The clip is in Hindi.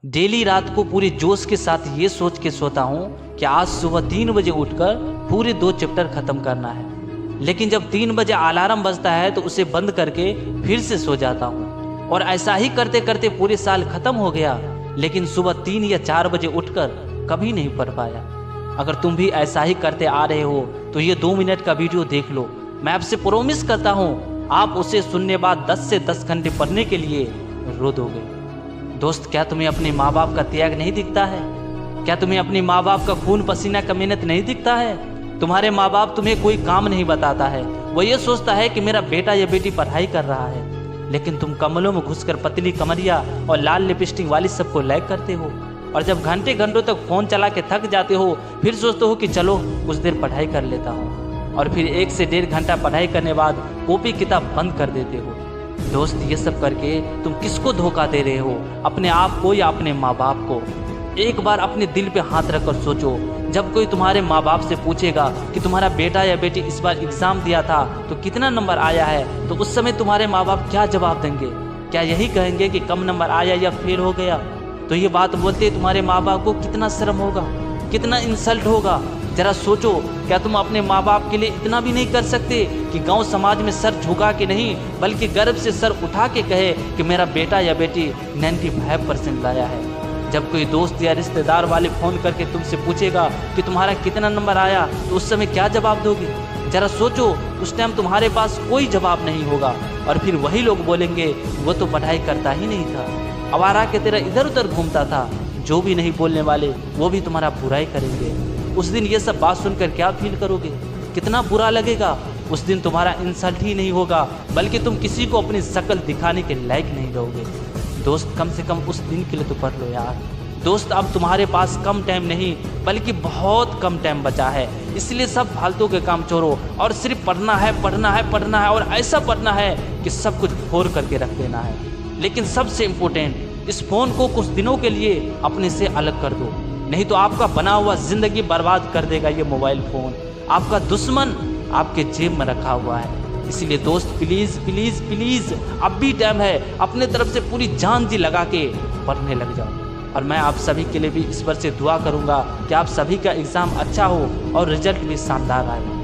डेली रात को पूरे जोश के साथ ये सोच के सोता हूँ कि आज सुबह 3 बजे उठकर पूरे 2 चैप्टर खत्म करना है। लेकिन जब 3 बजे अलार्म बजता है तो उसे बंद करके फिर से सो जाता हूँ और ऐसा ही करते करते पूरे साल खत्म हो गया, लेकिन सुबह 3 या 4 बजे उठकर कभी नहीं पढ़ पाया। अगर तुम भी ऐसा ही करते आ रहे हो तो ये 2 मिनट का वीडियो देख लो। मैं आपसे प्रॉमिस करता हूँ आप उसे सुनने बाद 10 से 10 घंटे पढ़ने के लिए रो दोगे। दोस्त, क्या तुम्हें अपने माँ बाप का त्याग नहीं दिखता है? क्या तुम्हें अपने माँ बाप का खून पसीना का मेहनत नहीं दिखता है? तुम्हारे माँ बाप तुम्हें कोई काम नहीं बताता है, वो ये सोचता है कि मेरा बेटा या बेटी पढ़ाई कर रहा है, लेकिन तुम कमलों में घुसकर पतली कमरिया और लाल लिपस्टिक वाली सबको लाइक करते हो। और जब घंटे घंटों तक फोन चला के थक जाते हो फिर सोचते हो कि चलो कुछ देर पढ़ाई कर लेता हूँ, और फिर 1 से 1.5 घंटा पढ़ाई करने बाद कॉपी किताब बंद कर देते हो। दोस्त, ये सब करके तुम किसको धोखा दे रहे हो, अपने आप को या अपने माँ बाप को? एक बार अपने दिल पे हाथ रखकर सोचो, जब कोई तुम्हारे माँ बाप से पूछेगा कि तुम्हारा बेटा या बेटी इस बार एग्जाम दिया था तो कितना नंबर आया है, तो उस समय तुम्हारे माँ बाप क्या जवाब देंगे? क्या यही कहेंगे कि कम नंबर आया या फेल हो गया? तो ये बात बोलते तुम्हारे माँ बाप को कितना शर्म होगा, कितना इंसल्ट होगा। जरा सोचो, क्या तुम अपने माँ बाप के लिए इतना भी नहीं कर सकते कि गांव समाज में सर झुका के नहीं बल्कि गर्व से सर उठा के कहे कि मेरा बेटा या बेटी 95% लाया है? जब कोई दोस्त या रिश्तेदार वाले फ़ोन करके तुमसे पूछेगा कि तुम्हारा कितना नंबर आया तो उस समय क्या जवाब दोगे? जरा सोचो, उस टाइम तुम्हारे पास कोई जवाब नहीं होगा और फिर वही लोग बोलेंगे वो तो पढ़ाई करता ही नहीं था, आवारा के तरह इधर उधर घूमता था। जो भी नहीं बोलने वाले वो भी तुम्हारा बुराई करेंगे। उस दिन ये सब बात सुनकर क्या फील करोगे? कितना बुरा लगेगा। उस दिन तुम्हारा इंसल्ट ही नहीं होगा बल्कि तुम किसी को अपनी शक्ल दिखाने के लायक नहीं रहोगे। दोस्त, कम से कम उस दिन के लिए तो पढ़ लो यार। दोस्त, अब तुम्हारे पास कम टाइम नहीं बल्कि बहुत कम टाइम बचा है, इसलिए सब फालतू के काम छोड़ो और सिर्फ पढ़ना है, पढ़ना है, पढ़ना है और ऐसा पढ़ना है कि सब कुछ फोड़ करके रख देना है। लेकिन सबसे इम्पोर्टेंट, इस फ़ोन को कुछ दिनों के लिए अपने से अलग कर दो, नहीं तो आपका बना हुआ ज़िंदगी बर्बाद कर देगा ये मोबाइल फ़ोन। आपका दुश्मन आपके जेब में रखा हुआ है। इसलिए दोस्त, प्लीज़ प्लीज़ प्लीज़ अब भी टाइम है, अपने तरफ से पूरी जान जी लगा के पढ़ने लग जाओ। और मैं आप सभी के लिए भी ईश्वर से दुआ करूंगा कि आप सभी का एग्ज़ाम अच्छा हो और रिजल्ट भी शानदार आए।